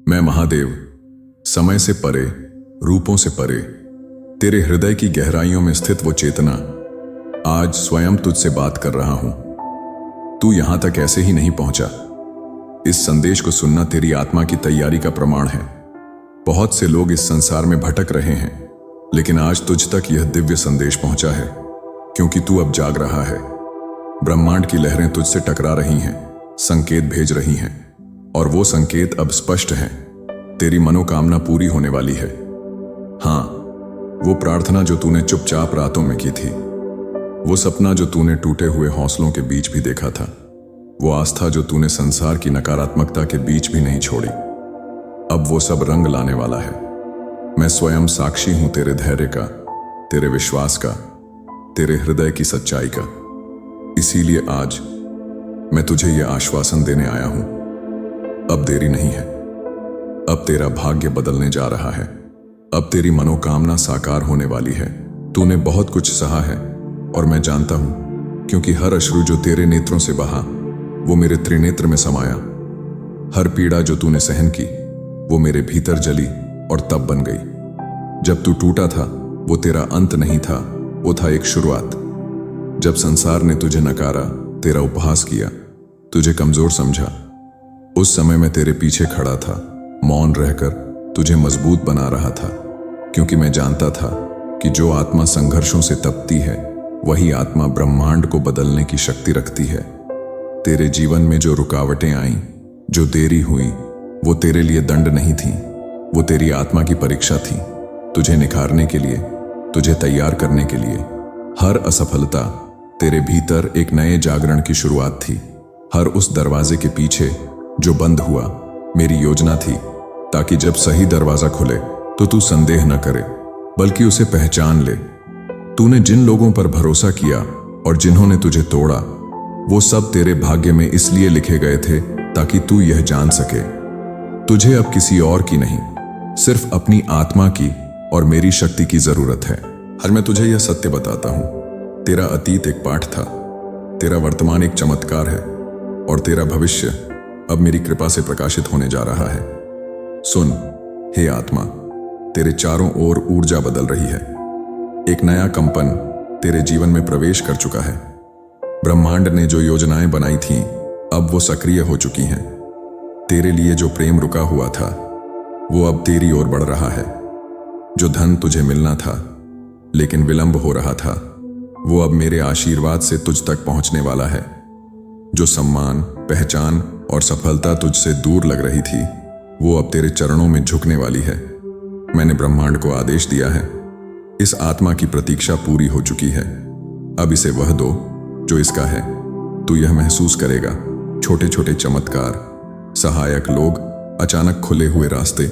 मैं महादेव, समय से परे, रूपों से परे, तेरे हृदय की गहराइयों में स्थित वो चेतना, आज स्वयं तुझसे बात कर रहा हूं। तू यहां तक ऐसे ही नहीं पहुंचा। इस संदेश को सुनना तेरी आत्मा की तैयारी का प्रमाण है। बहुत से लोग इस संसार में भटक रहे हैं, लेकिन आज तुझ तक यह दिव्य संदेश पहुंचा है, क्योंकि तू अब जाग रहा है। ब्रह्मांड की लहरें तुझसे टकरा रही हैं, संकेत भेज रही हैं, और वो संकेत अब स्पष्ट हैं। तेरी मनोकामना पूरी होने वाली है। हाँ, वो प्रार्थना जो तूने चुपचाप रातों में की थी, वो सपना जो तूने टूटे हुए हौसलों के बीच भी देखा था, वो आस्था जो तूने संसार की नकारात्मकता के बीच भी नहीं छोड़ी, अब वो सब रंग लाने वाला है। मैं स्वयं साक्षी हूं तेरे धैर्य का, तेरे विश्वास का, तेरे हृदय की सच्चाई का। इसीलिए आज मैं तुझे यह आश्वासन देने आया हूं, अब देरी नहीं है। अब तेरा भाग्य बदलने जा रहा है। अब तेरी मनोकामना साकार होने वाली है। तूने बहुत कुछ सहा है, और मैं जानता हूं, क्योंकि हर अश्रु जो तेरे नेत्रों से बहा, वो मेरे त्रिनेत्र में समाया। हर पीड़ा जो तूने सहन की, वो मेरे भीतर जली और तब बन गई। जब तू टूटा था, वो तेरा अंत नहीं था, वो था एक शुरुआत। जब संसार ने तुझे नकारा, तेरा उपहास किया, तुझे कमजोर समझा, उस समय मैं तेरे पीछे खड़ा था, मौन रहकर तुझे मजबूत बना रहा था, क्योंकि मैं जानता था कि जो आत्मा संघर्षों से तपती है, वही आत्मा ब्रह्मांड को बदलने की शक्ति रखती है। तेरे जीवन में जो रुकावटें आईं, जो देरी हुई, वो तेरे लिए दंड नहीं थी, वो तेरी आत्मा की परीक्षा थी, तुझे निखारने के लिए, तुझे तैयार करने के लिए। हर असफलता तेरे भीतर एक नए जागरण की शुरुआत थी। हर उस दरवाजे के पीछे जो बंद हुआ, मेरी योजना थी, ताकि जब सही दरवाजा खुले तो तू संदेह न करे, बल्कि उसे पहचान ले। तूने जिन लोगों पर भरोसा किया और जिन्होंने तुझे तोड़ा, वो सब तेरे भाग्य में इसलिए लिखे गए थे ताकि तू यह जान सके, तुझे अब किसी और की नहीं, सिर्फ अपनी आत्मा की और मेरी शक्ति की जरूरत है। आज मैं तुझे यह सत्य बताता हूं, तेरा अतीत एक पाठ था, तेरा वर्तमान एक चमत्कार है, और तेरा भविष्य अब मेरी कृपा से प्रकाशित होने जा रहा है। सुन, हे आत्मा, तेरे चारों ओर ऊर्जा बदल रही है। एक नया कंपन तेरे जीवन में प्रवेश कर चुका है। ब्रह्मांड ने जो योजनाएं बनाई थीं, अब वो सक्रिय हो चुकी हैं। तेरे लिए जो प्रेम रुका हुआ था, वो अब तेरी ओर बढ़ रहा है। जो धन तुझे मिलना था, लेकिन विलंब हो रहा था, वो अब मेरे आशीर्वाद से तुझ तक पहुंचने वाला है। जो सम्मान, पहचान और सफलता तुझसे दूर लग रही थी, वो अब तेरे चरणों में झुकने वाली है। मैंने ब्रह्मांड को आदेश दिया है, इस आत्मा की प्रतीक्षा पूरी हो चुकी है। अब इसे वह दो जो इसका है। तू यह महसूस करेगा, छोटे छोटे चमत्कार, सहायक लोग, अचानक खुले हुए रास्ते,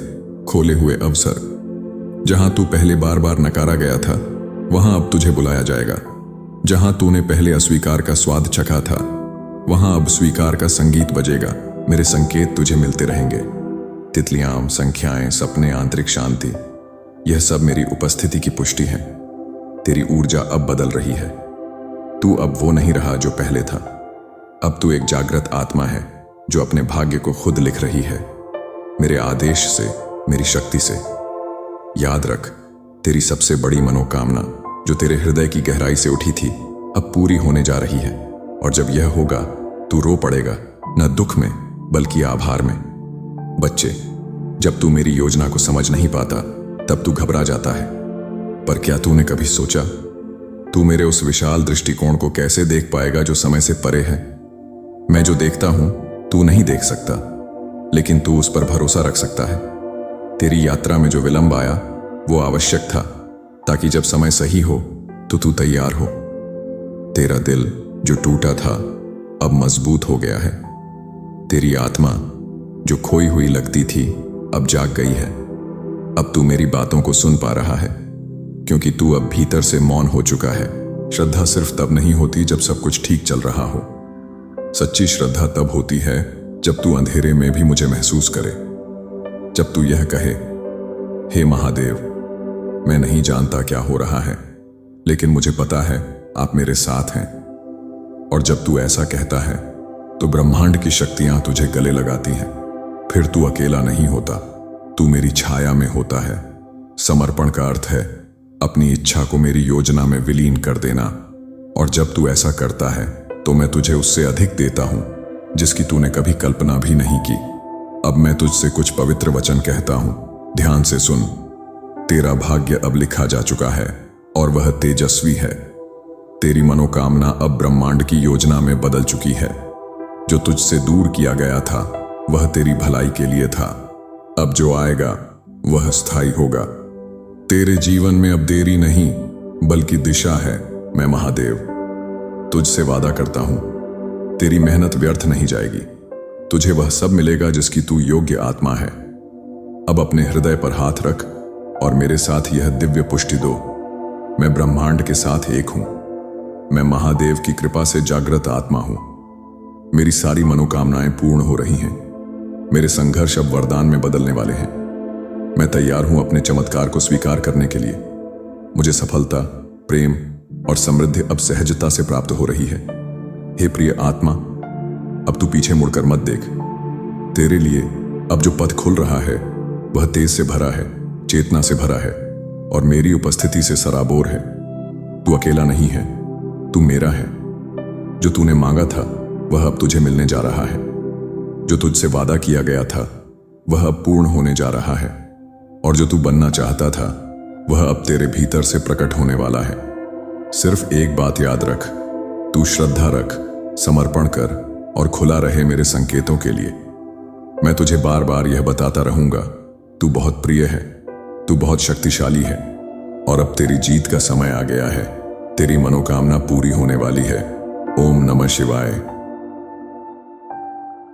खोले हुए अवसर। जहां तू पहले बार बार नकारा गया था, वहां अब तुझे बुलाया जाएगा। जहां तूने पहले अस्वीकार का स्वाद चखा था, वहां अब स्वीकार का संगीत बजेगा। मेरे संकेत तुझे मिलते रहेंगे, तितलियां, संख्याएं, सपने, आंतरिक शांति, यह सब मेरी उपस्थिति की पुष्टि है। तेरी ऊर्जा अब बदल रही है। तू अब वो नहीं रहा जो पहले था। अब तू एक जागृत आत्मा है, जो अपने भाग्य को खुद लिख रही है, मेरे आदेश से, मेरी शक्ति से। याद रख, तेरी सबसे बड़ी मनोकामना जो तेरे हृदय की गहराई से उठी थी, अब पूरी होने जा रही है। और जब यह होगा, तू रो पड़ेगा, न दुख में बल्कि आभार में। बच्चे, जब तू मेरी योजना को समझ नहीं पाता, तब तू घबरा जाता है। पर क्या तूने कभी सोचा, तू मेरे उस विशाल दृष्टिकोण को कैसे देख पाएगा जो समय से परे है? मैं जो देखता हूं, तू नहीं देख सकता, लेकिन तू उस पर भरोसा रख सकता है। तेरी यात्रा में जो विलंब आया, वो आवश्यक था, ताकि जब समय सही हो तो तू तैयार हो। तेरा दिल जो टूटा था, अब मजबूत हो गया है। तेरी आत्मा जो खोई हुई लगती थी, अब जाग गई है। अब तू मेरी बातों को सुन पा रहा है, क्योंकि तू अब भीतर से मौन हो चुका है। श्रद्धा सिर्फ तब नहीं होती जब सब कुछ ठीक चल रहा हो। सच्ची श्रद्धा तब होती है जब तू अंधेरे में भी मुझे महसूस करे, जब तू यह कहे, हे महादेव, मैं नहीं जानता क्या हो रहा है, लेकिन मुझे पता है आप मेरे साथ हैं। और जब तू ऐसा कहता है, तो ब्रह्मांड की शक्तियां तुझे गले लगाती हैं। फिर तू अकेला नहीं होता, तू मेरी छाया में होता है। समर्पण का अर्थ है अपनी इच्छा को मेरी योजना में विलीन कर देना, और जब तू ऐसा करता है तो मैं तुझे उससे अधिक देता हूं जिसकी तूने कभी कल्पना भी नहीं की। अब मैं तुझसे कुछ पवित्र वचन कहता हूं, ध्यान से सुन। तेरा भाग्य अब लिखा जा चुका है और वह तेजस्वी है। तेरी मनोकामना अब ब्रह्मांड की योजना में बदल चुकी है। जो तुझसे दूर किया गया था वह तेरी भलाई के लिए था। अब जो आएगा वह स्थायी होगा। तेरे जीवन में अब देरी नहीं बल्कि दिशा है। मैं महादेव तुझसे वादा करता हूं, तेरी मेहनत व्यर्थ नहीं जाएगी। तुझे वह सब मिलेगा जिसकी तू योग्य आत्मा है। अब अपने हृदय पर हाथ रख और मेरे साथ यह दिव्य पुष्टि दो। मैं ब्रह्मांड के साथ एक हूं। मैं महादेव की कृपा से जागृत आत्मा हूं। मेरी सारी मनोकामनाएं पूर्ण हो रही हैं। मेरे संघर्ष अब वरदान में बदलने वाले हैं। मैं तैयार हूं अपने चमत्कार को स्वीकार करने के लिए। मुझे सफलता, प्रेम और समृद्धि अब सहजता से प्राप्त हो रही है। हे प्रिय आत्मा, अब तू पीछे मुड़कर मत देख। तेरे लिए अब जो पथ खुल रहा है वह तेज से भरा है, चेतना से भरा है और मेरी उपस्थिति से सराबोर है। तू अकेला नहीं है, तू मेरा है। जो तूने मांगा था वह अब तुझे मिलने जा रहा है। जो तुझसे वादा किया गया था वह अब पूर्ण होने जा रहा है, और जो तू बनना चाहता था वह अब तेरे भीतर से प्रकट होने वाला है। सिर्फ एक बात याद रख, तू श्रद्धा रख, समर्पण कर और खुला रहे मेरे संकेतों के लिए। मैं तुझे बार बार यह बताता रहूंगा, तू बहुत प्रिय है, तू बहुत शक्तिशाली है और अब तेरी जीत का समय आ गया है। तेरी मनोकामना पूरी होने वाली है। ओम नमः शिवाय।